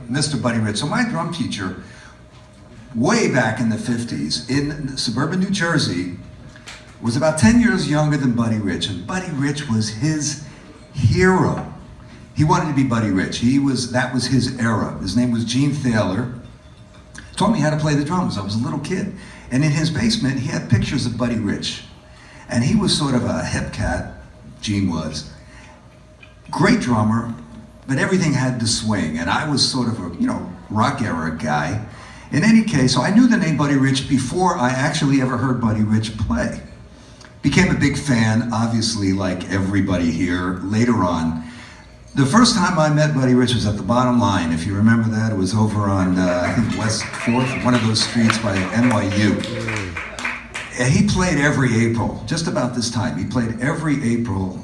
Mr. Buddy Rich. So my drum teacher, way back in the 50s, in suburban New Jersey, was about 10 years younger than Buddy Rich, and Buddy Rich was his hero. He wanted to be Buddy Rich. That was his era. His name was Gene Thaler. Taught me how to play the drums. I was a little kid. And in his basement, he had pictures of Buddy Rich. And he was sort of a hip cat, Gene was. Great drummer, but everything had to swing. And I was sort of a, rock era guy. In any case, so I knew the name Buddy Rich before I actually ever heard Buddy Rich play. Became a big fan, obviously, like everybody here, later on. The first time I met Buddy Rich was at the Bottom Line, if you remember that. It was over on, I think, West 4th, one of those streets by NYU. And he played every April, just about this time. He played every April,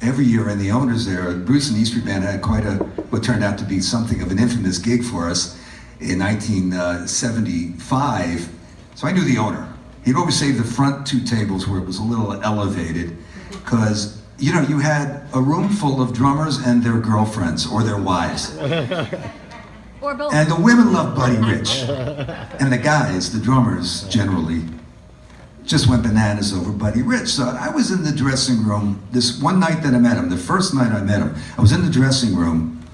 every year, and the owners there, Bruce and the E Street Band, had quite what turned out to be something of an infamous gig for us in 1975. So I knew the owner. He'd always save the front two tables where it was a little elevated, because you had a room full of drummers and their girlfriends or their wives. Or both. And the women loved Buddy Rich. And the guys, the drummers generally, just went bananas over Buddy Rich. So I was in the dressing room this one night that I met him, the first night I met him. I was in the dressing room,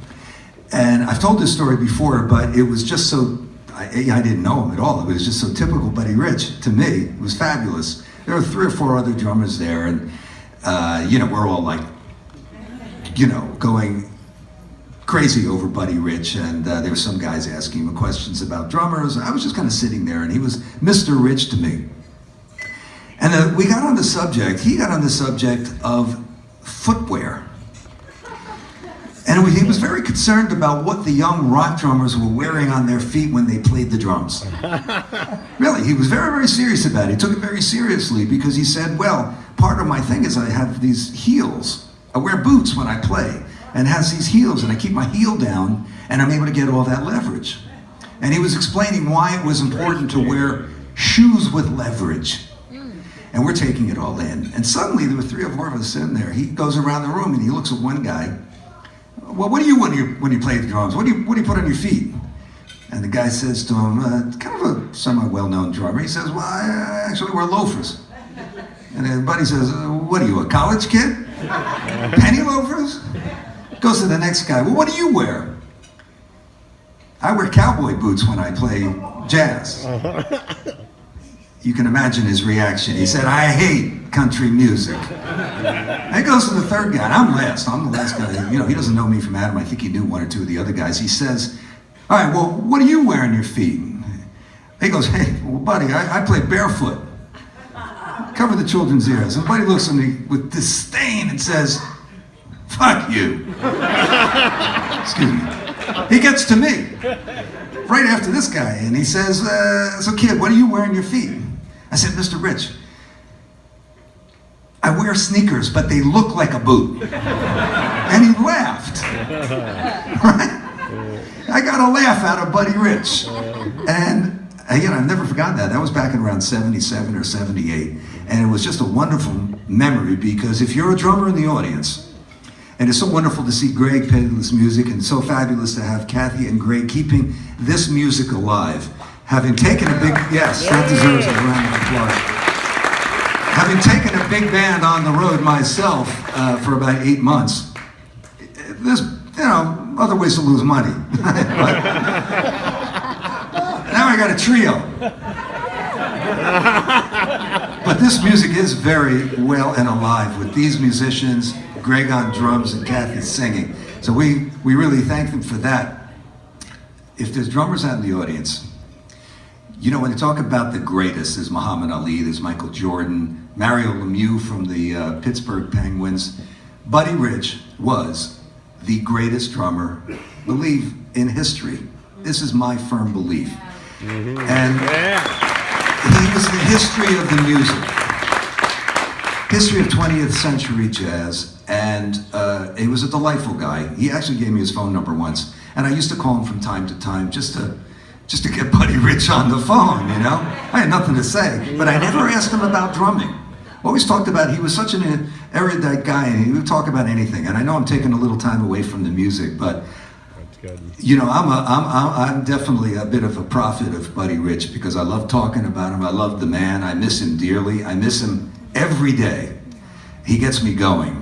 and I've told this story before, but it was just so, I didn't know him at all. It was just so typical Buddy Rich to me. It was fabulous. There were 3 or 4 other drummers there, and we're all like, going crazy over Buddy Rich, and there were some guys asking him questions about drummers. I was just kind of sitting there, and he was Mr. Rich to me. And he got on the subject of footwear. And he was very concerned about what the young rock drummers were wearing on their feet when they played the drums. Really, he was very, very serious about it. He took it very seriously, because he said, well, part of my thing is I have these heels. I wear boots when I play, and it has these heels, and I keep my heel down, and I'm able to get all that leverage. And he was explaining why it was important to wear shoes with leverage. And we're taking it all in. And suddenly, there were 3 or 4 of us in there. He goes around the room, and he looks at one guy. Well, what do you when you play the drums? What do you put on your feet? And the guy says to him, kind of a semi-well-known drummer, he says, well, I actually wear loafers. And his buddy says, what are you, a college kid? Penny loafers? Goes to the next guy, well, what do you wear? I wear cowboy boots when I play jazz. You can imagine his reaction. He said, I hate country music. And he goes to the third guy, and I'm the last guy. He doesn't know me from Adam. I think he knew 1 or 2 of the other guys. He says, all right, well, what do you wear on your feet? He goes, hey, well, buddy, I play barefoot. Cover the children's ears. And Buddy looks at me with disdain and says, fuck you. Excuse me. He gets to me right after this guy, and he says, so kid, what do you wear on your feet? I said, Mr. Rich, I wear sneakers, but they look like a boot. And he laughed. Right? I got a laugh out of Buddy Rich. And again, I've never forgotten that. That was back in around 77 or 78. And it was just a wonderful memory, because if you're a drummer in the audience, and it's so wonderful to see Greg play this music, and so fabulous to have Kathy and Greg keeping this music alive. Having taken a big, yes, that deserves a round of applause. Having taken a big band on the road myself for about 8 months, there's, other ways to lose money. Now I got a trio. But this music is very well and alive with these musicians, Greg on drums and Kathy singing. So we really thank them for that. If there's drummers out in the audience, when they talk about the greatest, there's Muhammad Ali, there's Michael Jordan, Mario Lemieux from the Pittsburgh Penguins. Buddy Rich was the greatest drummer, believe, in history. This is my firm belief. Mm-hmm. And he was the history of the music. History of 20th century jazz, and he was a delightful guy. He actually gave me his phone number once, and I used to call him from time to time just to get Buddy Rich on the phone, I had nothing to say, but I never asked him about drumming. Always talked about, he was such an erudite guy, and he would talk about anything. And I know I'm taking a little time away from the music, but good. You know, I'm definitely a bit of a prophet of Buddy Rich because I love talking about him. I love the man. I miss him dearly. I miss him every day. He gets me going,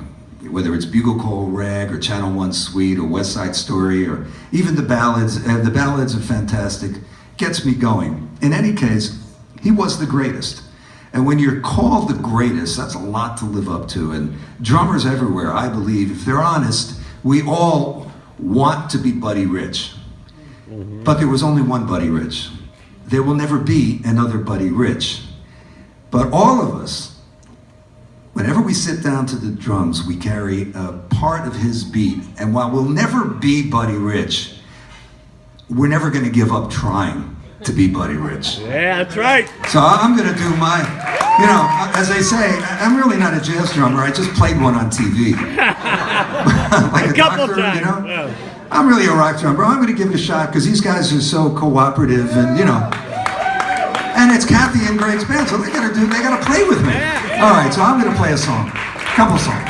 whether it's Bugle Call Rag or Channel One Suite or West Side Story or even the ballads. The ballads are fantastic. Gets me going. In any case, he was the greatest. And when you're called the greatest, that's a lot to live up to. And drummers everywhere, I believe, if they're honest, we all want to be Buddy Rich. Mm-hmm. But there was only one Buddy Rich. There will never be another Buddy Rich. But all of us, whenever we sit down to the drums, we carry a part of his beat. And while we'll never be Buddy Rich, we're never going to give up trying to be Buddy Rich. Yeah, that's right. So I'm going to do my, you know, as they say, I'm really not a jazz drummer. I just played one on TV. Like a couple doctor, times. you know? Yeah. I'm really a rock drummer. I'm going to give it a shot because these guys are so cooperative and, you know. And it's Kathy and Greg's band, so they got to play with me. All right, so I'm going to play a song, a couple songs.